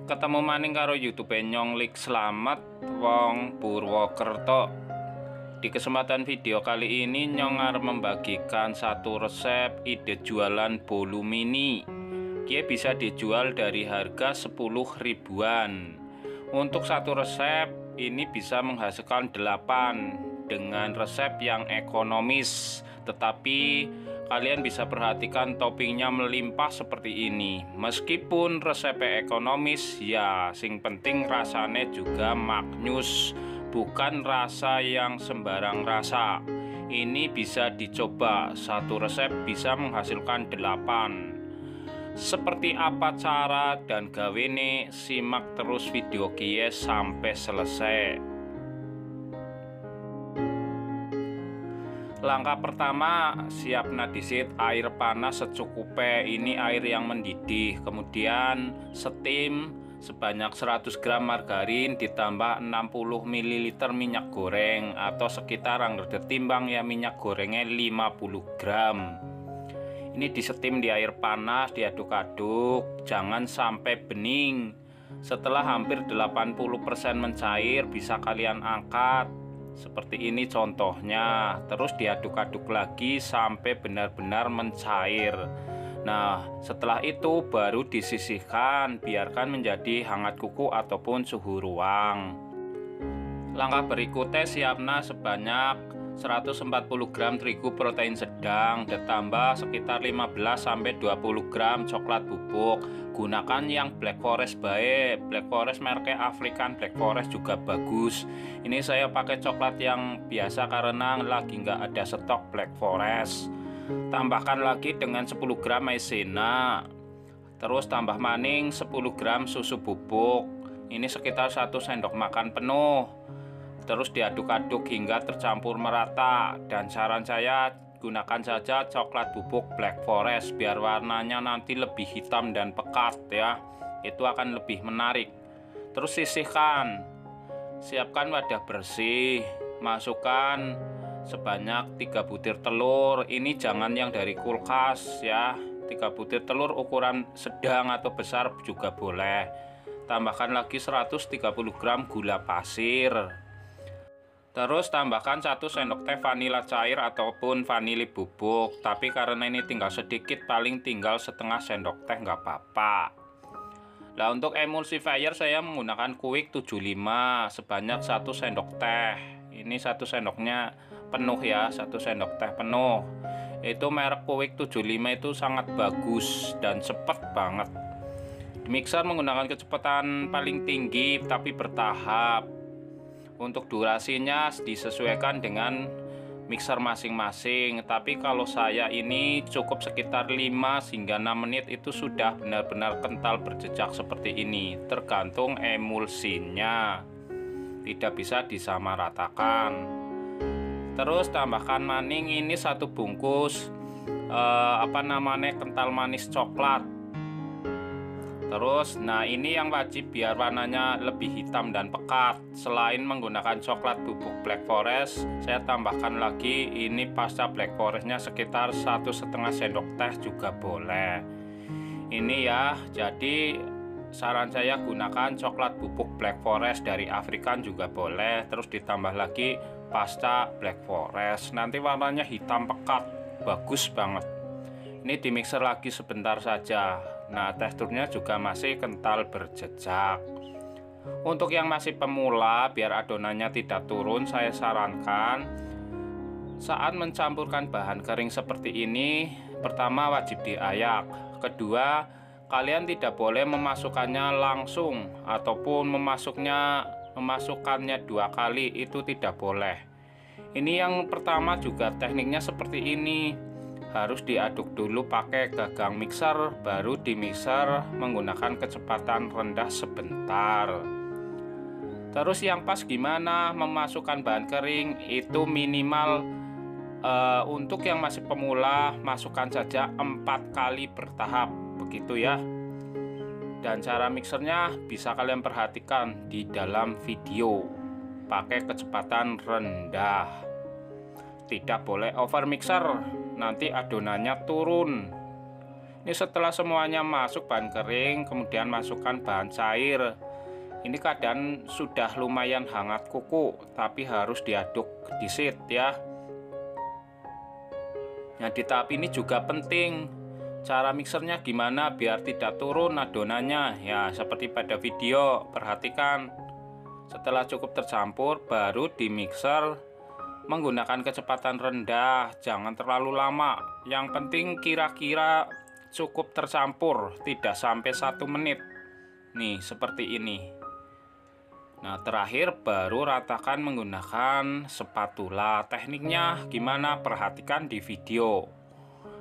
Ketemu maning karo YouTube Nyonglik Slamet wong Purwokerto. Di kesempatan video kali ini Nyong arep membagikan satu resep ide jualan bolu mini. Dia bisa dijual dari harga 10 ribuan. Untuk satu resep ini bisa menghasilkan 8 dengan resep yang ekonomis. Tetapi kalian bisa perhatikan toppingnya melimpah seperti ini. Meskipun resepnya ekonomis, ya sing penting rasanya juga maknyus, bukan rasa yang sembarang rasa. Ini bisa dicoba, satu resep bisa menghasilkan 8. Seperti apa cara dan gawene, simak terus video kia sampai selesai. Langkah pertama, siapna disit air panas secukupnya. Ini air yang mendidih. Kemudian setim sebanyak 100 gram margarin ditambah 60 ml minyak goreng atau sekitar timbang ya, minyak gorengnya 50 gram. Ini disetim di air panas, diaduk-aduk, jangan sampai bening. Setelah hampir 80% mencair, bisa kalian angkat. Seperti ini contohnya. Terus diaduk-aduk lagi sampai benar-benar mencair. Nah, setelah itu baru disisihkan, biarkan menjadi hangat kuku ataupun suhu ruang. Langkah berikutnya, siapna sebanyak 140 gram terigu protein sedang, ditambah sekitar 15-20 gram coklat bubuk. Gunakan yang Black Forest baik. Black Forest mereknya African Black Forest juga bagus. Ini saya pakai coklat yang biasa karena lagi nggak ada stok Black Forest. Tambahkan lagi dengan 10 gram maizena. Terus tambah maning 10 gram susu bubuk. Ini sekitar 1 sendok makan penuh. Terus diaduk-aduk hingga tercampur merata. Dan saran saya, gunakan saja coklat bubuk Black Forest biar warnanya nanti lebih hitam dan pekat ya. Itu akan lebih menarik. Terus sisihkan. Siapkan wadah bersih. Masukkan sebanyak 3 butir telur. Ini jangan yang dari kulkas ya. 3 butir telur ukuran sedang atau besar juga boleh. Tambahkan lagi 130 gram gula pasir. Terus tambahkan 1 sendok teh vanila cair ataupun vanili bubuk. Tapi karena ini tinggal sedikit, paling tinggal setengah sendok teh nggak apa-apa. Nah, untuk emulsifier saya menggunakan Kwik 75 sebanyak 1 sendok teh. Ini 1 sendoknya penuh ya, 1 sendok teh penuh. Itu merek Kwik 75 itu sangat bagus dan cepat banget. Mixer menggunakan kecepatan paling tinggi tapi bertahap. Untuk durasinya disesuaikan dengan mixer masing-masing. Tapi kalau saya ini cukup sekitar 5 hingga 6 menit itu sudah benar-benar kental berjejak seperti ini. Tergantung emulsinya, tidak bisa disamaratakan. Terus tambahkan maning, ini 1 bungkus kental manis coklat. Terus, nah ini yang wajib biar warnanya lebih hitam dan pekat. Selain menggunakan coklat bubuk Black Forest, saya tambahkan lagi ini pasta Black Forestnya sekitar 1,5 sendok teh juga boleh. Ini ya, jadi saran saya gunakan coklat bubuk Black Forest dari African juga boleh. Terus ditambah lagi pasta Black Forest. Nanti warnanya hitam pekat, bagus banget. Ini di mixer lagi sebentar saja. Nah, teksturnya juga masih kental berjejak. Untuk yang masih pemula, biar adonannya tidak turun, saya sarankan saat mencampurkan bahan kering seperti ini, pertama wajib diayak. Kedua, kalian tidak boleh memasukkannya langsung ataupun memasukkannya 2 kali, itu tidak boleh. Ini yang pertama juga tekniknya seperti ini. Harus diaduk dulu pakai gagang mixer, baru di mixer menggunakan kecepatan rendah sebentar. Terus yang pas gimana memasukkan bahan kering, itu minimal untuk yang masih pemula masukkan saja 4 kali bertahap, begitu ya. Dan cara mixernya bisa kalian perhatikan di dalam video, pakai kecepatan rendah. Tidak boleh over mixer, nanti adonannya turun. Ini setelah semuanya masuk bahan kering, kemudian masukkan bahan cair. Ini keadaan sudah lumayan hangat kuku, tapi harus diaduk disit ya. Nah, di tahap ini juga penting cara mixernya gimana biar tidak turun adonannya. Ya, seperti pada video, perhatikan. Setelah cukup tercampur, baru di mixer menggunakan kecepatan rendah, jangan terlalu lama. Yang penting kira-kira cukup tercampur, tidak sampai 1 menit. Nih, seperti ini. Nah, terakhir baru ratakan menggunakan spatula. Tekniknya gimana? Perhatikan di video.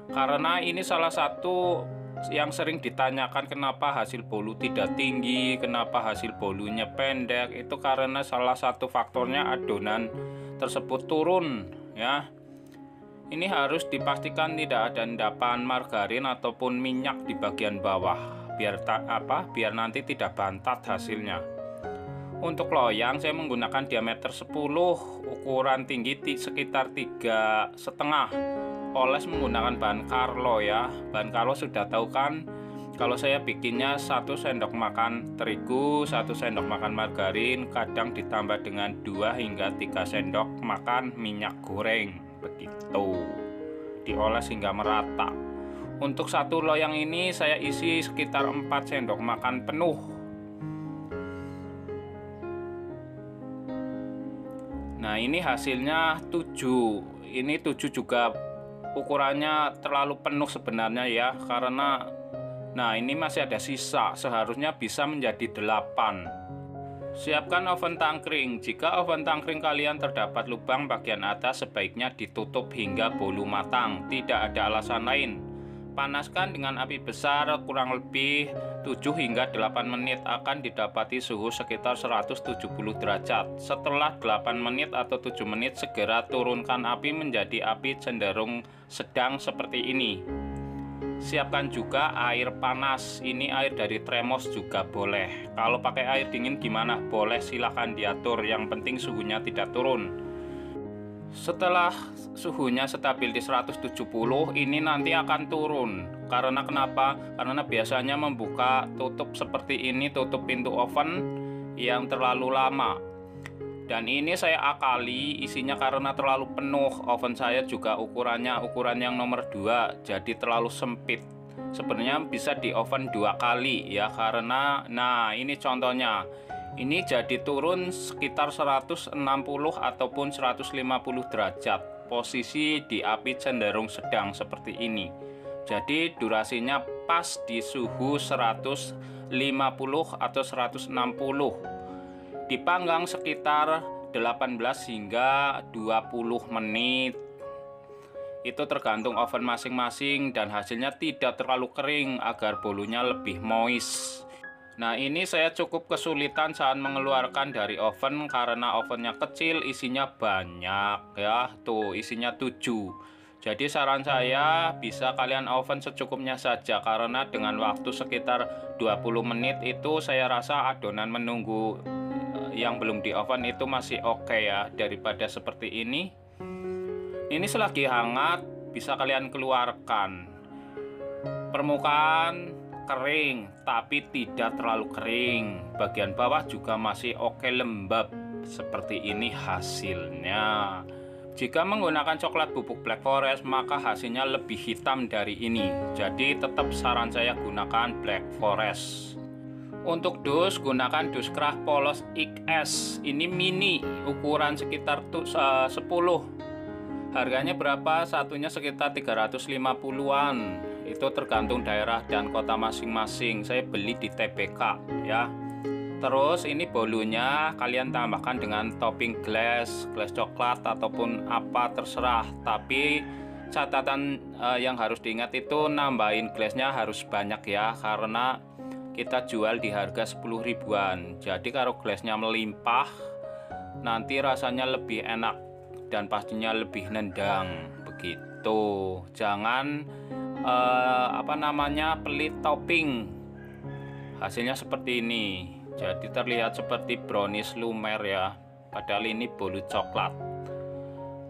Karena ini salah satu yang sering ditanyakan kenapa hasil bolu tidak tinggi, kenapa hasil bolunya pendek. Itu karena salah satu faktornya adonan tersebut turun ya. Ini harus dipastikan tidak ada endapan margarin ataupun minyak di bagian bawah biar nanti tidak bantat hasilnya. Untuk loyang saya menggunakan diameter 10, ukuran tinggi sekitar 3,5. Oles menggunakan bahan Carlo ya. Bahan Carlo sudah tahu kan, kalau saya bikinnya 1 sendok makan terigu, 1 sendok makan margarin, kadang ditambah dengan 2 hingga 3 sendok makan minyak goreng. Begitu, dioles hingga merata. Untuk 1 loyang ini saya isi sekitar 4 sendok makan penuh. Nah, ini hasilnya 7. Ini 7 juga ukurannya terlalu penuh sebenarnya ya, karena nah ini masih ada sisa, seharusnya bisa menjadi 8. Siapkan oven tangkring. Jika oven tangkring kalian terdapat lubang bagian atas, sebaiknya ditutup hingga bolu matang. Tidak ada alasan lain. Panaskan dengan api besar kurang lebih 7 hingga 8 menit, akan didapati suhu sekitar 170 derajat. Setelah 8 menit atau 7 menit, segera turunkan api menjadi api cenderung sedang seperti ini. Siapkan juga air panas. Ini air dari termos juga boleh. Kalau pakai air dingin gimana? Boleh, silahkan diatur. Yang penting suhunya tidak turun. Setelah suhunya stabil di 170, ini nanti akan turun. Karena kenapa? Karena biasanya membuka tutup seperti ini, tutup pintu oven yang terlalu lama. Dan ini saya akali isinya karena terlalu penuh. Oven saya juga ukuran yang nomor 2, jadi terlalu sempit. Sebenarnya bisa di oven 2 kali ya, karena nah ini contohnya. Ini jadi turun sekitar 160 ataupun 150 derajat. Posisi di api cenderung sedang seperti ini. Jadi durasinya pas di suhu 150 atau 160. Dipanggang sekitar 18 hingga 20 menit. Itu tergantung oven masing-masing dan hasilnya tidak terlalu kering agar bolunya lebih moist. Nah, ini saya cukup kesulitan saat mengeluarkan dari oven karena ovennya kecil, isinya banyak ya. Tuh, isinya 7. Jadi saran saya bisa kalian oven secukupnya saja, karena dengan waktu sekitar 20 menit itu saya rasa adonan menunggu yang belum di oven itu masih oke ya, daripada seperti ini. Ini selagi hangat bisa kalian keluarkan. Permukaan kering tapi tidak terlalu kering. Bagian bawah juga masih oke, lembab. Seperti ini hasilnya. Jika menggunakan coklat bubuk Black Forest maka hasilnya lebih hitam dari ini. Jadi tetap saran saya gunakan Black Forest. Untuk dus, gunakan dus Craft polos XS. Ini mini, ukuran sekitar 10. Harganya berapa? Satunya sekitar 350-an. Itu tergantung daerah dan kota masing-masing. Saya beli di TBK ya. Terus ini bolunya kalian tambahkan dengan topping glass coklat ataupun apa terserah. Tapi catatan yang harus diingat itu nambahin glassnya harus banyak ya, karena kita jual di harga 10 ribuan. Jadi kalau glassnya melimpah nanti rasanya lebih enak dan pastinya lebih nendang. Begitu. Jangan pelit topping. Hasilnya seperti ini. Jadi terlihat seperti brownies lumer ya, padahal ini bolu coklat.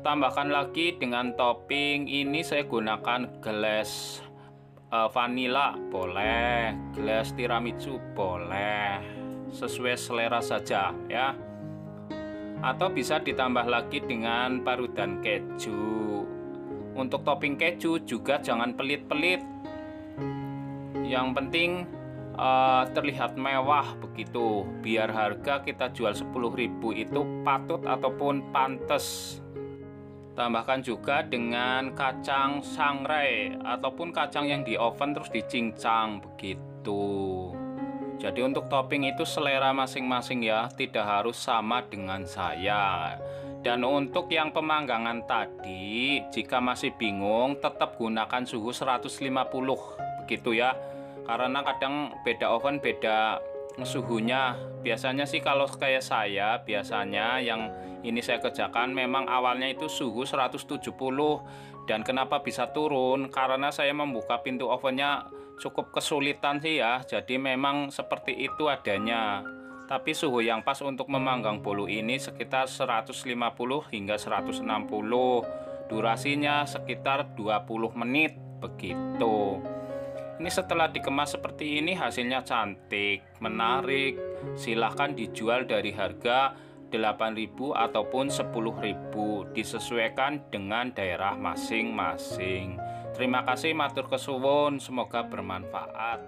Tambahkan lagi dengan topping. Ini saya gunakan gelas vanila boleh, gelas tiramisu boleh, sesuai selera saja ya. Atau bisa ditambah lagi dengan parutan keju. Untuk topping keju juga jangan pelit-pelit. Yang penting terlihat mewah begitu, biar harga kita jual 10.000 itu patut ataupun pantas. Tambahkan juga dengan kacang sangrai ataupun kacang yang di oven terus dicincang begitu. Jadi untuk topping itu selera masing-masing ya, tidak harus sama dengan saya. Dan untuk yang pemanggangan tadi, jika masih bingung tetap gunakan suhu 150 begitu ya. Karena kadang beda oven beda suhunya. Biasanya sih kalau kayak saya, biasanya yang ini saya kerjakan memang awalnya itu suhu 170. Dan kenapa bisa turun? Karena saya membuka pintu ovennya cukup kesulitan sih ya. Jadi memang seperti itu adanya. Tapi suhu yang pas untuk memanggang bolu ini sekitar 150 hingga 160. Durasinya sekitar 20 menit begitu. Ini setelah dikemas seperti ini hasilnya cantik, menarik. Silahkan dijual dari harga 8.000 ataupun 10.000, disesuaikan dengan daerah masing-masing. Terima kasih, matur kesuwun, semoga bermanfaat.